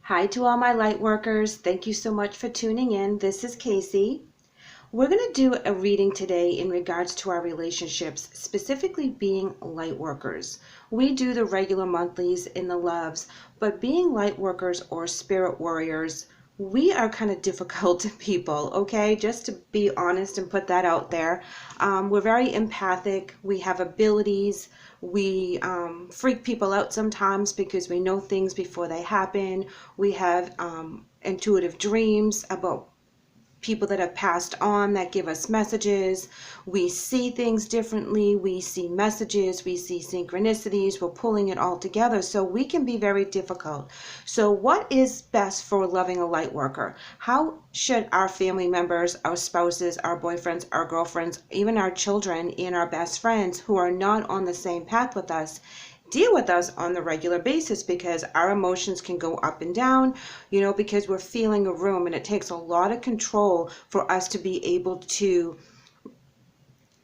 Hi to all my light workers. Thank you so much for tuning in. This is KACEE. We're going to do a reading today in regards to our relationships, specifically being light workers. We do the regular monthlies in the loves, but being light workers or spirit warriors, we are kind of difficult people, okay? Just to be honest and put that out there. We're very empathic. We have abilities. We freak people out sometimes because we know things before they happen. We have intuitive dreams about people that have passed on that give us messages. We see things differently. We see messages. We see synchronicities. We're pulling it all together. So we can be very difficult. So what is best for loving a light worker? How should our family members, our spouses, our boyfriends, our girlfriends, even our children and our best friends who are not on the same path with us deal with us on the regular basis? Because our emotions can go up and down, because we're feeling a room, and it takes a lot of control for us to be able to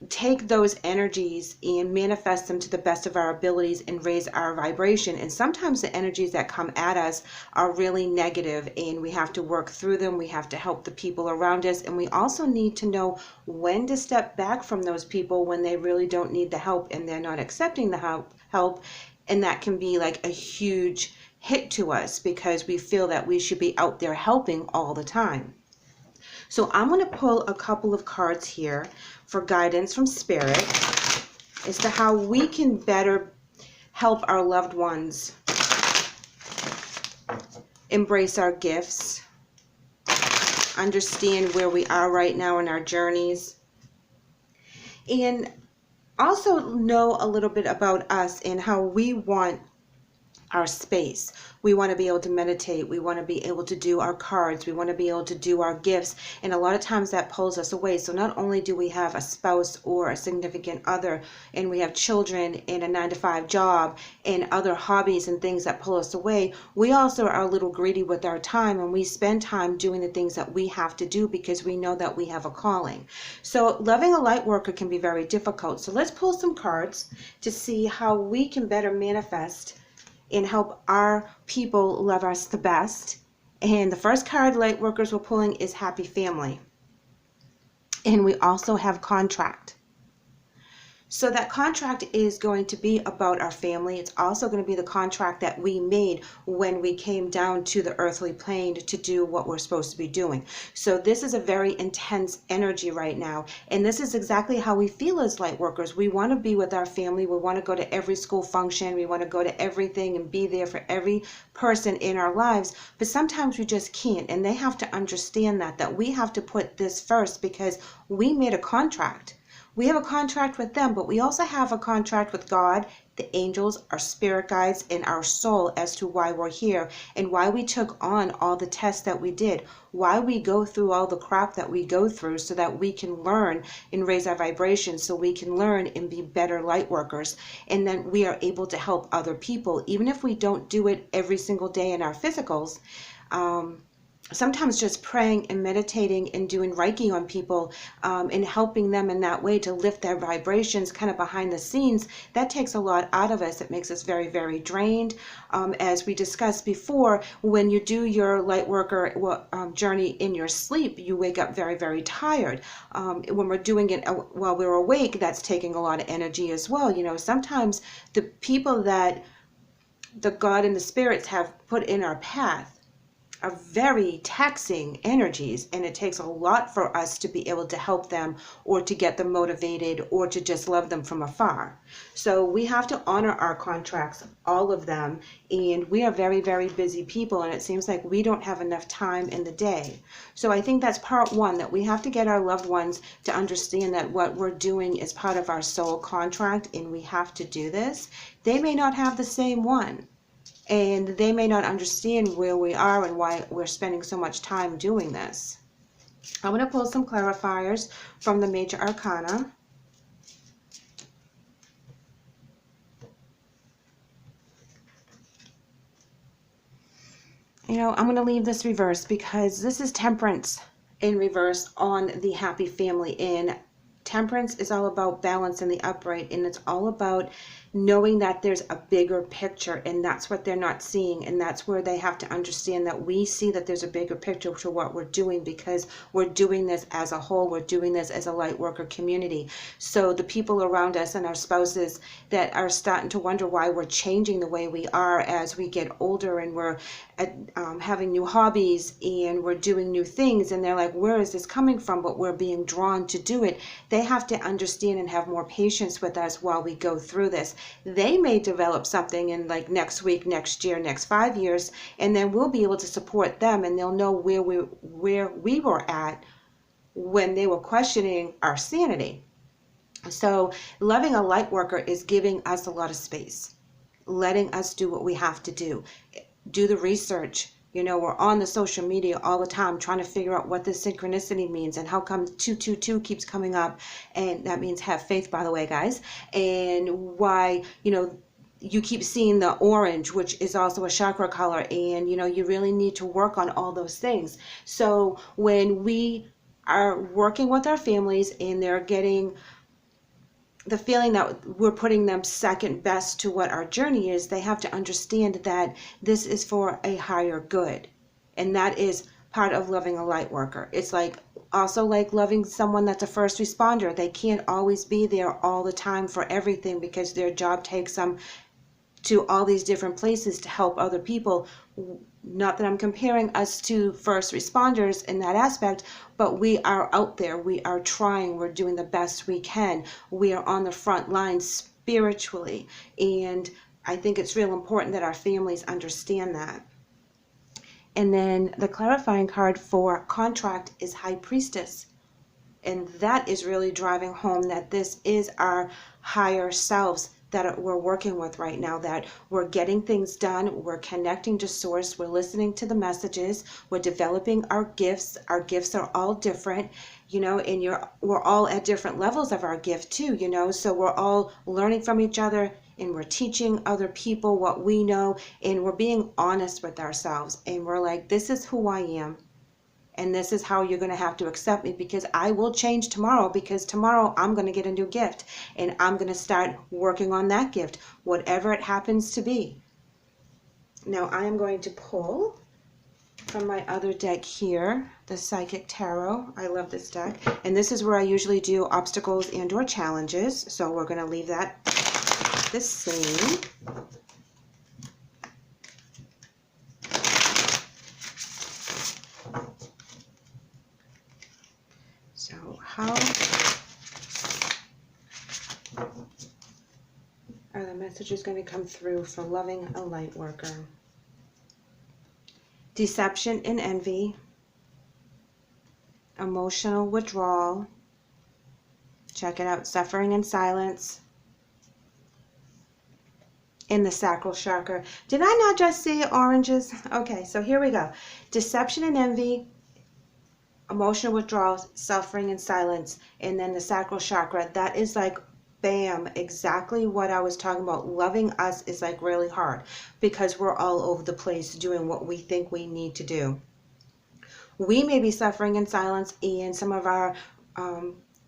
take those energies and manifest them to the best of our abilities and raise our vibration. And sometimes the energies that come at us are really negative, and we have to work through them. We have to help the people around us, and we also need to know when to step back from those people when they really don't need the help and they're not accepting the help. And that can be like a huge hit to us because we feel that we should be out there helping all the time. So I'm going to pull a couple of cards here for guidance from Spirit as to how we can better help our loved ones embrace our gifts, understand where we are right now in our journeys, and also know a little bit about us and how we want our space. We want to be able to meditate. We want to be able to do our cards. We want to be able to do our gifts. And a lot of times that pulls us away. So not only do we have a spouse or a significant other, and we have children and a 9-to-5 job and other hobbies and things that pull us away, we also are a little greedy with our time, and we spend time doing the things that we have to do because we know that we have a calling. So loving a light worker can be very difficult. So let's pull some cards to see how we can better manifest and help our people love us the best. And the first card light workers we're pulling is Happy Family. And we also have Contract. So that contract is going to be about our family. It's also going to be the contract that we made when we came down to the earthly plane to do what we're supposed to be doing. So this is a very intense energy right now. And this is exactly how we feel as light workers. We want to be with our family. We want to go to every school function. We want to go to everything and be there for every person in our lives. But sometimes we just can't. And they have to understand that we have to put this first because we made a contract. We have a contract with them, but we also have a contract with God, the angels, our spirit guides, and our soul as to why we're here and why we took on all the tests that we did, why we go through all the crap that we go through so that we can learn and raise our vibration, so we can learn and be better light workers. And then we are able to help other people, even if we don't do it every single day in our physicals. Sometimes just praying and meditating and doing Reiki on people and helping them in that way to lift their vibrations kind of behind the scenes, that takes a lot out of us. It makes us very, very drained. As we discussed before, when you do your light worker journey in your sleep, you wake up very, very tired. When we're doing it while we're awake, that's taking a lot of energy as well. Sometimes the people that the God and the spirits have put in our path are very taxing energies, and it takes a lot for us to be able to help them or to get them motivated or to just love them from afar. So we have to honor our contracts, all of them, and we are very, very busy people, and it seems like we don't have enough time in the day. So I think that's part one, that we have to get our loved ones to understand that what we're doing is part of our soul contract, and we have to do this. They may not have the same one, and they may not understand where we are and why we're spending so much time doing this. I'm going to pull some clarifiers from the Major Arcana. I'm going to leave this reversed because this is Temperance in reverse on the Happy Family. And Temperance is all about balance and the upright, and it's all about knowing that there's a bigger picture, and that's what they're not seeing, and that's where they have to understand that we see that there's a bigger picture to what we're doing, because we're doing this as a whole, we're doing this as a light worker community. So the people around us and our spouses that are starting to wonder why we're changing the way we are as we get older, and we're having new hobbies and we're doing new things, and they're like, where is this coming from? But we're being drawn to do it. They have to understand and have more patience with us while we go through this. They may develop something in like next week, next year, next 5 years, and then we'll be able to support them, and they'll know where we were at when they were questioning our sanity. So loving a light worker is giving us a lot of space, letting us do what we have to do the research. You know, we're on the social media all the time trying to figure out what this synchronicity means and how come 222 keeps coming up, and that means have faith, by the way, guys, and why, you know, you keep seeing the orange, which is also a chakra color, and you know, you really need to work on all those things. So when we are working with our families and they're getting the feeling that we're putting them second best to what our journey is, they have to understand that this is for a higher good. And that is part of loving a light worker. It's like also like loving someone that's a first responder. They can't always be there all the time for everything, because their job takes them to all these different places to help other people. Not that I'm comparing us to first responders in that aspect, but we are out there, we are trying, we're doing the best we can, we are on the front lines spiritually, and I think it's real important that our families understand that. And then the clarifying card for contract is High Priestess, and that is really driving home that this is our higher selves that we're working with right now, that we're getting things done, we're connecting to source, we're listening to the messages, we're developing our gifts. Our gifts are all different, you know, and we're all at different levels of our gift too, you know, so we're all learning from each other, and we're teaching other people what we know, and we're being honest with ourselves, and we're like, this is who I am. And this is how you're going to have to accept me, because I will change tomorrow, because tomorrow I'm going to get a new gift and I'm going to start working on that gift, whatever it happens to be. Now I am going to pull from my other deck here, the Psychic Tarot. I love this deck. And this is where I usually do obstacles and or challenges. So we're going to leave that the same. So how are the messages going to come through for loving a light worker? Deception and envy, emotional withdrawal, check it out, suffering and silence, in the sacral chakra. Did I not just see oranges? Okay, so here we go. Deception and envy, emotional withdrawal, suffering and silence, and then the sacral chakra. That is like, bam, exactly what I was talking about. Loving us is like really hard, because we're all over the place doing what we think we need to do. We may be suffering in silence, and some of our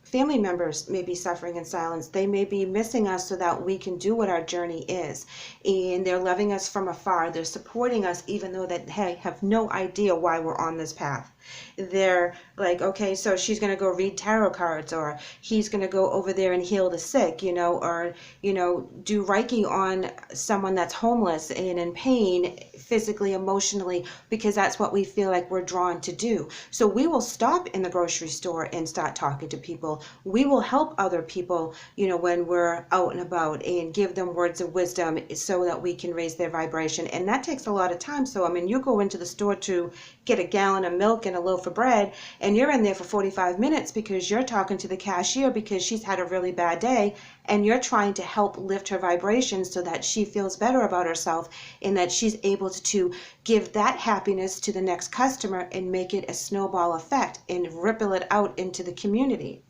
family members may be suffering in silence. They may be missing us so that we can do what our journey is. And they're loving us from afar. They're supporting us even though they have no idea why we're on this path. They're like, okay, so she's going to go read tarot cards, or he's going to go over there and heal the sick, you know, or, you know, do Reiki on someone that's homeless and in pain, physically, emotionally, because that's what we feel like we're drawn to do. So we will stop in the grocery store and start talking to people. We will help other people, you know, when we're out and about, and give them words of wisdom so that we can raise their vibration. And that takes a lot of time. So, I mean, you go into the store to get a gallon of milk and a loaf of bread, and you're in there for 45 minutes because you're talking to the cashier because she's had a really bad day, and you're trying to help lift her vibrations so that she feels better about herself, and that she's able to give that happiness to the next customer and make it a snowball effect and ripple it out into the community.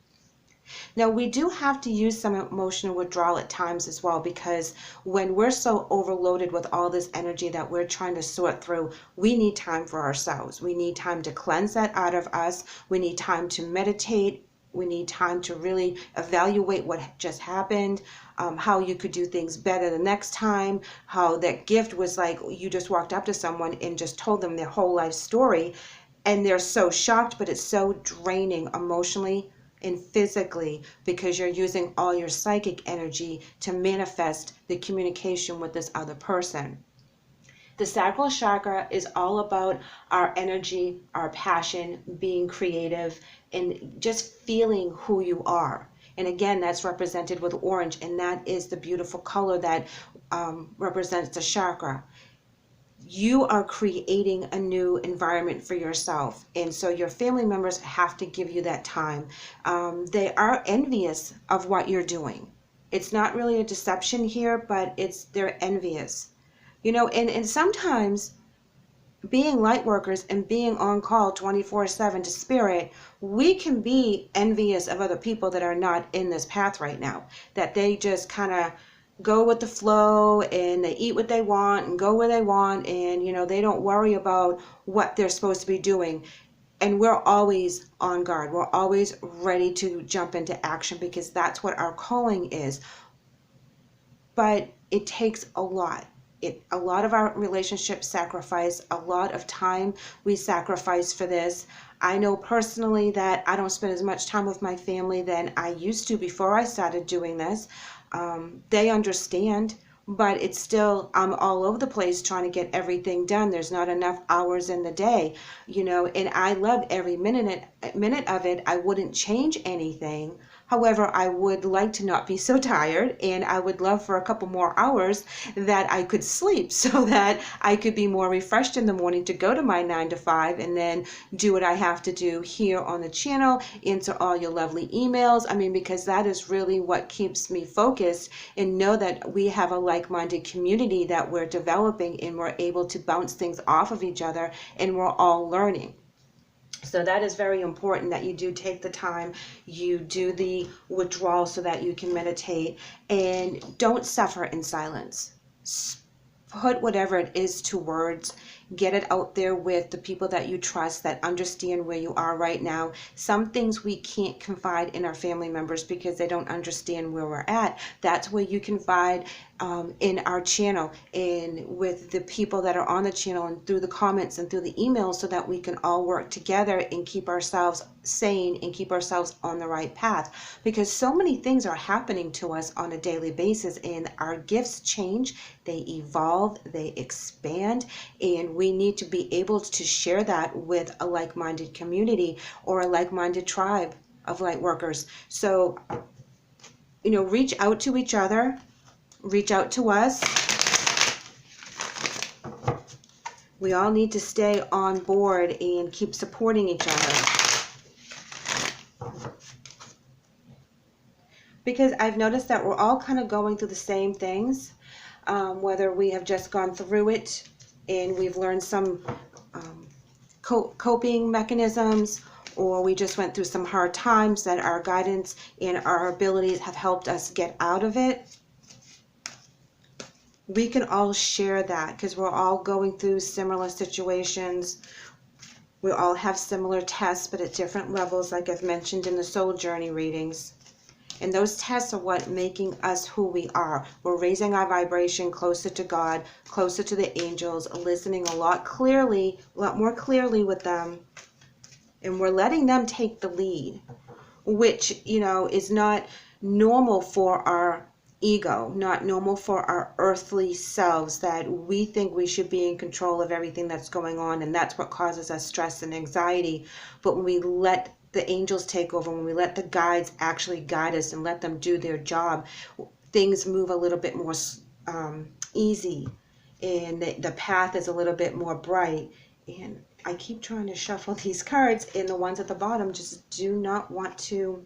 Now, we do have to use some emotional withdrawal at times as well, because when we're so overloaded with all this energy that we're trying to sort through, we need time for ourselves. We need time to cleanse that out of us. We need time to meditate We need time to really evaluate what just happened, how you could do things better the next time, how that gift was like you just walked up to someone and just told them their whole life story, and they're so shocked, but it's so draining emotionally and physically because you're using all your psychic energy to manifest the communication with this other person. The sacral chakra is all about our energy, our passion, being creative, and just feeling who you are. And again, that's represented with orange, and that is the beautiful color that represents the chakra. You are creating a new environment for yourself, and so your family members have to give you that time. They are envious of what you're doing. It's not really a deception here, but they're envious. You know, and sometimes being light workers and being on call 24/7 to spirit, we can be envious of other people that are not in this path right now, that they just kind of go with the flow and they eat what they want and go where they want, and, you know, they don't worry about what they're supposed to be doing. And we're always on guard. We're always ready to jump into action because that's what our calling is. But it takes a lot. A lot of our relationships sacrifice, a lot of time we sacrifice for this. I know personally that I don't spend as much time with my family than I used to before I started doing this. They understand, but it's still, I'm all over the place trying to get everything done. There's not enough hours in the day, you know, and I love every minute of it. I wouldn't change anything. However, I would like to not be so tired, and I would love for a couple more hours that I could sleep so that I could be more refreshed in the morning to go to my 9 to 5 and then do what I have to do here on the channel, answer all your lovely emails. I mean, because that is really what keeps me focused, and know that we have a like-minded community that we're developing, and we're able to bounce things off of each other, and we're all learning. So that is very important, that you do take the time, you do the withdrawal so that you can meditate, and don't suffer in silence. Put whatever it is to words. Get it out there with the people that you trust, that understand where you are right now. Some things we can't confide in our family members because they don't understand where we're at. That's where you confide in our channel and with the people that are on the channel and through the comments and through the emails, so that we can all work together and keep ourselves sane and keep ourselves on the right path. Because so many things are happening to us on a daily basis, and our gifts change, they evolve, they expand, and we need to be able to share that with a like-minded community or a like-minded tribe of light workers. So, you know, reach out to each other, reach out to us. We all need to stay on board and keep supporting each other. Because I've noticed that we're all kind of going through the same things, whether we have just gone through it and we've learned some coping mechanisms, or we just went through some hard times that our guidance and our abilities have helped us get out of it. We can all share that because we're all going through similar situations. We all have similar tests, but at different levels, like I've mentioned in the soul journey readings. And those tests are what making us who we are. We're raising our vibration closer to God, closer to the angels, listening a lot more clearly with them. And we're letting them take the lead, which, you know, is not normal for our ego, not normal for our earthly selves, that we think we should be in control of everything that's going on, and that's what causes us stress and anxiety. But when we let the angels take over, when we let the guides actually guide us and let them do their job, things move a little bit more easy, and the path is a little bit more bright. And I keep trying to shuffle these cards, and the ones at the bottom just do not want to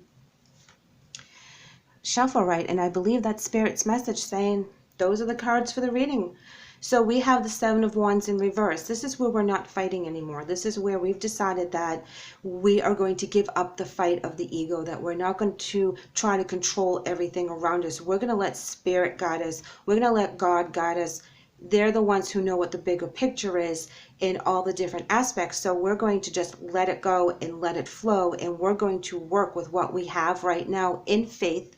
shuffle right. And I believe that's Spirit's message saying those are the cards for the reading. So we have the Seven of Wands in reverse. This is where we're not fighting anymore. This is where we've decided that we are going to give up the fight of the ego, that we're not going to try to control everything around us. We're going to let Spirit guide us. We're going to let God guide us they're the ones who know what the bigger picture is in all the different aspects. So we're going to just let it go and let it flow, and we're going to work with what we have right now in faith,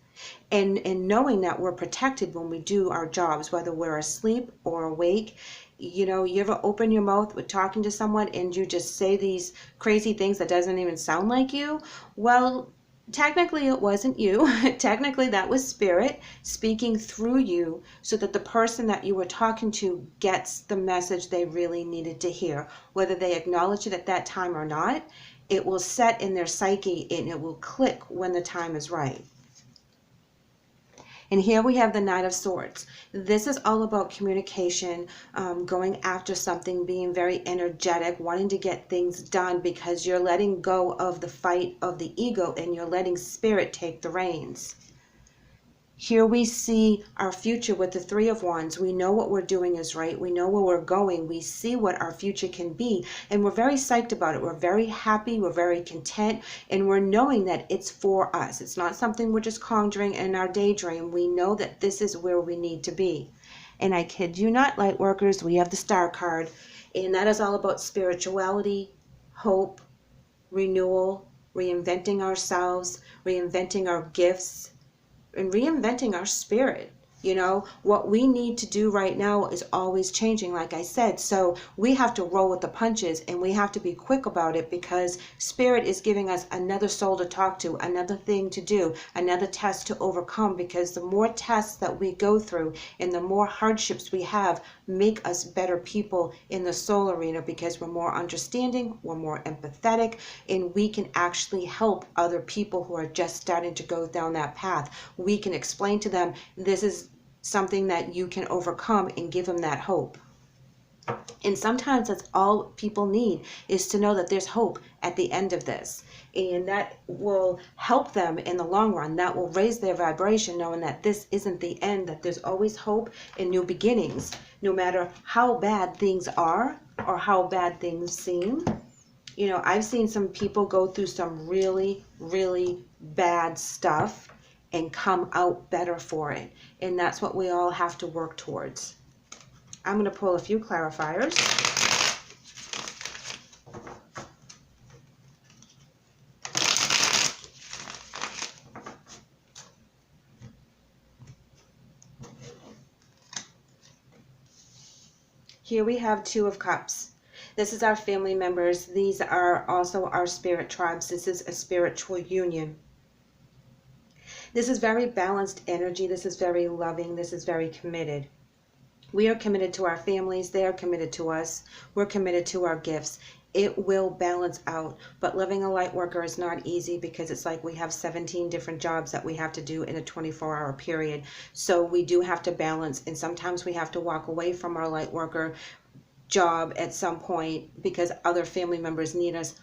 and knowing that we're protected when we do our jobs, whether we're asleep or awake. You know, you ever open your mouth with talking to someone and you just say these crazy things that doesn't even sound like you? Well, technically it wasn't you. Technically that was spirit speaking through you, so that the person that you were talking to gets the message they really needed to hear. Whether they acknowledge it at that time or not, it will set in their psyche and it will click when the time is right. And here we have the Knight of Swords. This is all about communication, going after something, being very energetic, wanting to get things done, because you're letting go of the fight of the ego and you're letting spirit take the reins. Here we see our future with the Three of Wands. We know what we're doing is right. We know where we're going. We see what our future can be. And we're very psyched about it. We're very happy. We're very content. And we're knowing that it's for us. It's not something we're just conjuring in our daydream. We know that this is where we need to be. And I kid you not, Lightworkers, we have the Star card. And that is all about spirituality, hope, renewal, reinventing ourselves, reinventing our gifts, and reinventing our spirit. You know, what we need to do right now is always changing, like I said. So we have to roll with the punches, and we have to be quick about it, because spirit is giving us another soul to talk to, another thing to do, another test to overcome. Because the more tests that we go through and the more hardships we have make us better people in the soul arena, because we're more understanding, we're more empathetic, and we can actually help other people who are just starting to go down that path. We can explain to them, this is something that you can overcome, and give them that hope. And sometimes that's all people need, is to know that there's hope at the end of this. And that will help them in the long run. That will raise their vibration, knowing that this isn't the end, that there's always hope and new beginnings, no matter how bad things are or how bad things seem. You know, I've seen some people go through some really, really bad stuff and come out better for it. And that's what we all have to work towards. I'm going to pull a few clarifiers. Here we have Two of Cups. This is our family members. These are also our spirit tribes. This is a spiritual union. This is very balanced energy. This is very loving. This is very committed. We are committed to our families. They are committed to us. We're committed to our gifts. It will balance out. But living a light worker is not easy, because it's like we have 17 different jobs that we have to do in a 24-hour period. So we do have to balance, and sometimes we have to walk away from our light worker job at some point, because other family members need us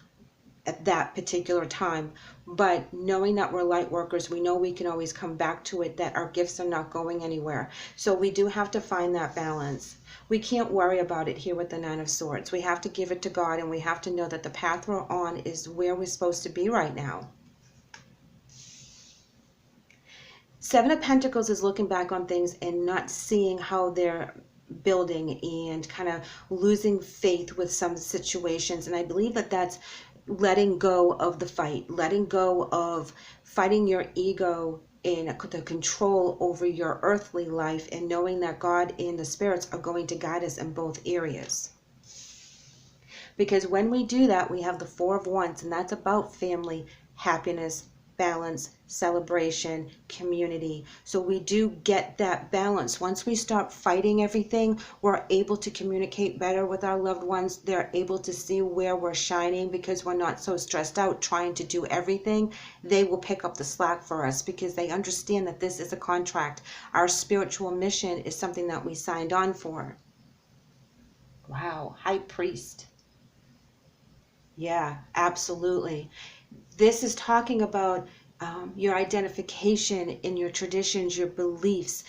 at that particular time. But knowing that we're light workers, we know we can always come back to it, that our gifts are not going anywhere. So we do have to find that balance. We can't worry about it here with the Nine of Swords. We have to give it to God, and we have to know that the path we're on is where we're supposed to be right now. Seven of Pentacles is looking back on things and not seeing how they're building, and kind of losing faith with some situations. And I believe that that's letting go of the fight, letting go of fighting your ego and the control over your earthly life, and knowing that God and the spirits are going to guide us in both areas. Because when we do that, we have the Four of Wands, and that's about family, happiness, balance, celebration, community. So we do get that balance. Once we stop fighting everything, we're able to communicate better with our loved ones. They're able to see where we're shining, because we're not so stressed out trying to do everything. They will pick up the slack for us, because they understand that this is a contract. Our spiritual mission is something that we signed on for. Wow, High Priest. Yeah, absolutely. This is talking about your identification in your traditions, your beliefs,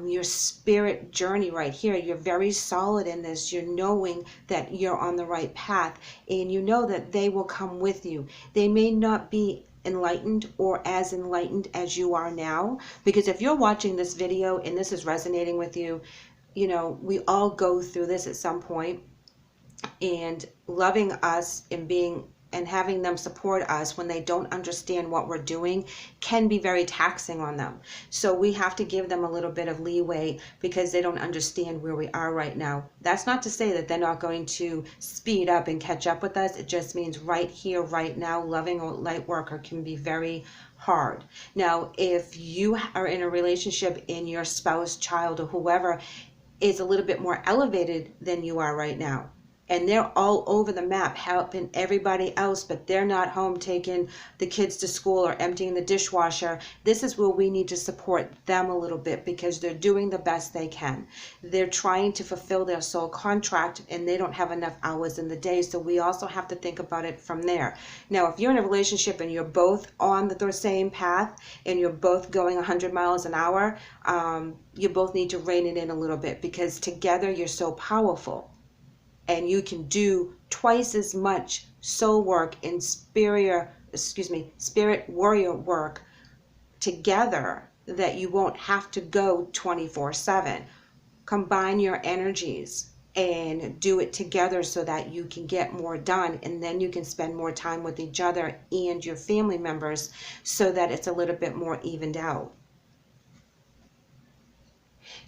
your spirit journey right here. You're very solid in this. You're knowing that you're on the right path, and you know that they will come with you. They may not be enlightened or as enlightened as you are now, because if you're watching this video and this is resonating with you, we all go through this at some point, and loving us and having them support us when they don't understand what we're doing can be very taxing on them. So we have to give them a little bit of leeway because they don't understand where we are right now. That's not to say that they're not going to speed up and catch up with us. It just means right here, right now, loving a light worker can be very hard. Now, if you are in a relationship and your spouse, child, or whoever is a little bit more elevated than you are right now, and they're all over the map helping everybody else, but they're not home taking the kids to school or emptying the dishwasher, this is where we need to support them a little bit because they're doing the best they can. They're trying to fulfill their soul contract and they don't have enough hours in the day, so we also have to think about it from there. Now, if you're in a relationship and you're both on the same path and you're both going 100 miles an hour, you both need to rein it in a little bit because together you're so powerful. And you can do twice as much soul work and spirit warrior work together that you won't have to go 24/7. Combine your energies and do it together so that you can get more done, and then you can spend more time with each other and your family members so that it's a little bit more evened out.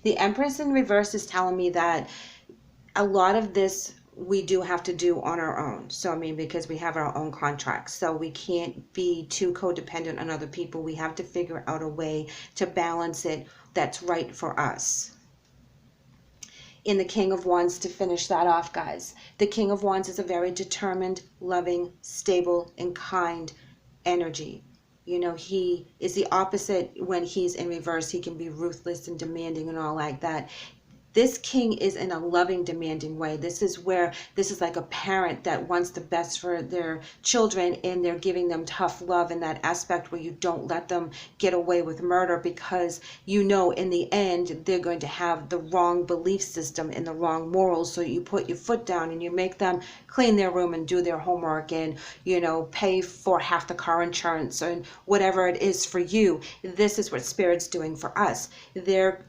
The Empress in reverse is telling me that a lot of this we do have to do on our own. So, because we have our own contracts. So we can't be too codependent on other people. We have to figure out a way to balance it that's right for us. In the King of Wands, to finish that off, guys, the King of Wands is a very determined, loving, stable, and kind energy. He is the opposite when he's in reverse. He can be ruthless and demanding and all like that. This king is in a loving, demanding way. This is like a parent that wants the best for their children, and they're giving them tough love in that aspect where you don't let them get away with murder because in the end they're going to have the wrong belief system and the wrong morals. So you put your foot down and you make them clean their room and do their homework and pay for half the car insurance and whatever it is for you. This is what Spirit's doing for us. They're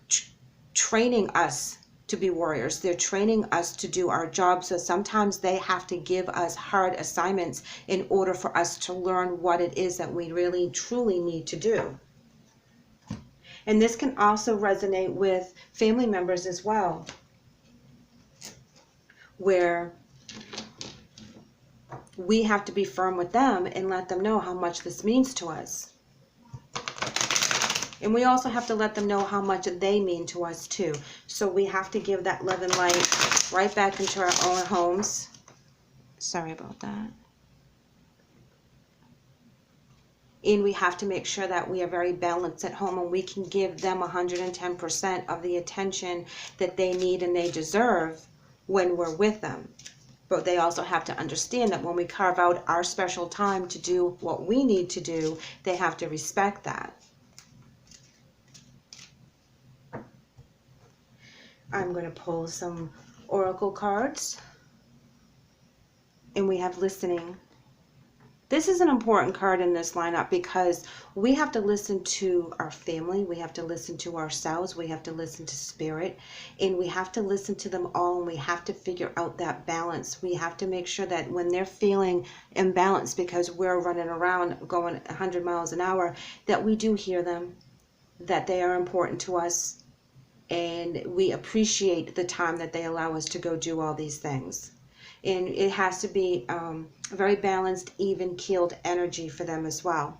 training us to be warriors. They're training us to do our job. So sometimes they have to give us hard assignments in order for us to learn what it is that we really truly need to do. And this can also resonate with family members as well, where we have to be firm with them and let them know how much this means to us. And we also have to let them know how much they mean to us too. So we have to give that love and light right back into our own homes. Sorry about that. And we have to make sure that we are very balanced at home and we can give them 110% of the attention that they need and they deserve when we're with them. But they also have to understand that when we carve out our special time to do what we need to do, they have to respect that. I'm going to pull some oracle cards. And we have listening. This is an important card in this lineup because we have to listen to our family, we have to listen to ourselves, we have to listen to Spirit, and we have to listen to them all, and we have to figure out that balance. We have to make sure that when they're feeling imbalanced because we're running around going 100 miles an hour, that we do hear them, that they are important to us, and we appreciate the time that they allow us to go do all these things. And it has to be a very balanced, even-keeled energy for them as well.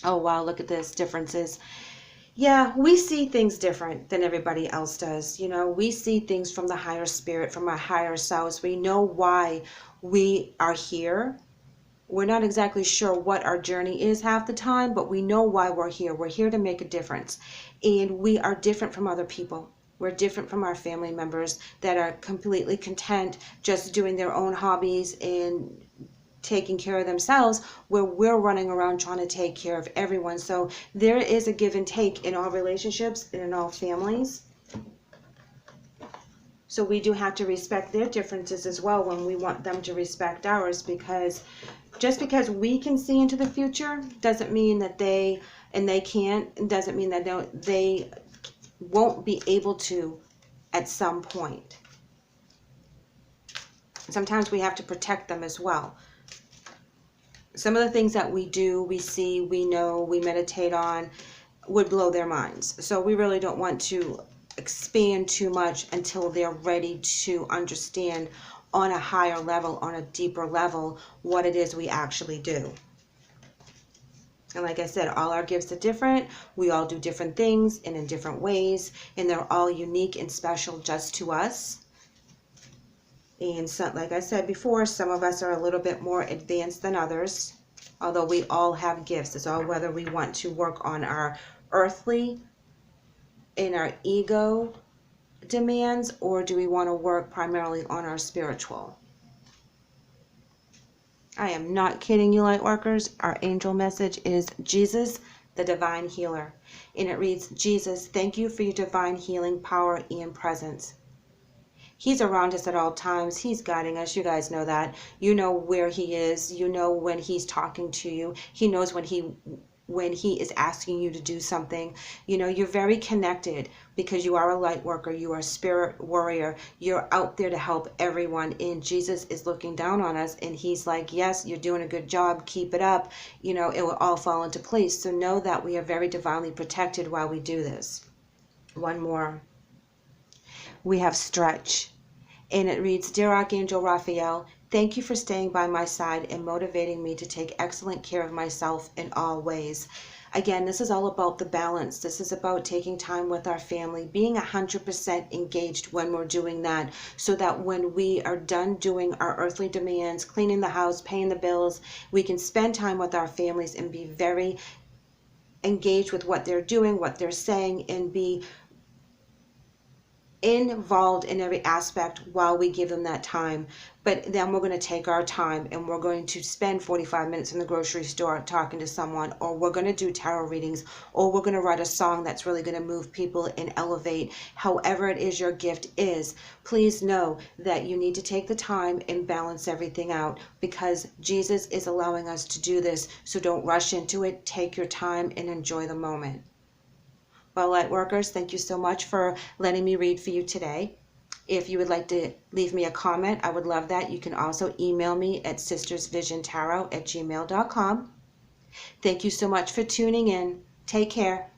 Oh, wow, look at this, differences. Yeah, we see things different than everybody else does. We see things from the higher spirit, from our higher selves. We know why we are here. We're not exactly sure what our journey is half the time, but we know why we're here. We're here to make a difference. And we are different from other people. We're different from our family members that are completely content just doing their own hobbies and taking care of themselves, where we're running around trying to take care of everyone. So there is a give and take in all relationships and in all families. So we do have to respect their differences as well when we want them to respect ours, because just because we can see into the future doesn't mean that they can't, doesn't mean that they won't be able to at some point. Sometimes we have to protect them as well. Some of the things that we do, we see, we know, we meditate on would blow their minds. So we really don't want to expand too much until they're ready to understand on a higher level, on a deeper level, what it is we actually do. And like I said, all our gifts are different. We all do different things and in different ways, and they're all unique and special just to us. And so, like I said before, some of us are a little bit more advanced than others, although we all have gifts. It's all whether we want to work on our earthly and our ego demands, or do we want to work primarily on our spiritual. I am not kidding you, Lightworkers. Our angel message is Jesus, the divine healer. And it reads, Jesus, thank you for your divine healing power and presence. He's around us at all times. He's guiding us. You guys know that. You know where he is. You know when he's talking to you. He knows when he is asking you to do something. You know, you're very connected because you are a light worker. You are a spirit warrior. You're out there to help everyone. And Jesus is looking down on us and he's like, yes, you're doing a good job. Keep it up. You know, it will all fall into place. So know that we are very divinely protected while we do this. One more. We have stretch. And it reads, Dear Archangel Raphael, thank you for staying by my side and motivating me to take excellent care of myself in all ways. Again, this is all about the balance. This is about taking time with our family, being 100% engaged when we're doing that, so that when we are done doing our earthly demands, cleaning the house, paying the bills, we can spend time with our families and be very engaged with what they're doing, what they're saying, and be involved in every aspect while we give them that time. But then we're going to take our time and we're going to spend 45 minutes in the grocery store talking to someone, or we're going to do tarot readings, or we're going to write a song that's really going to move people and elevate. However it is your gift is, please know that you need to take the time and balance everything out, because Jesus is allowing us to do this. So don't rush into it. Take your time and enjoy the moment. Well, Lightworkers, thank you so much for letting me read for you today. If you would like to leave me a comment, I would love that. You can also email me at sistersvisiontarot@gmail.com. Thank you so much for tuning in. Take care.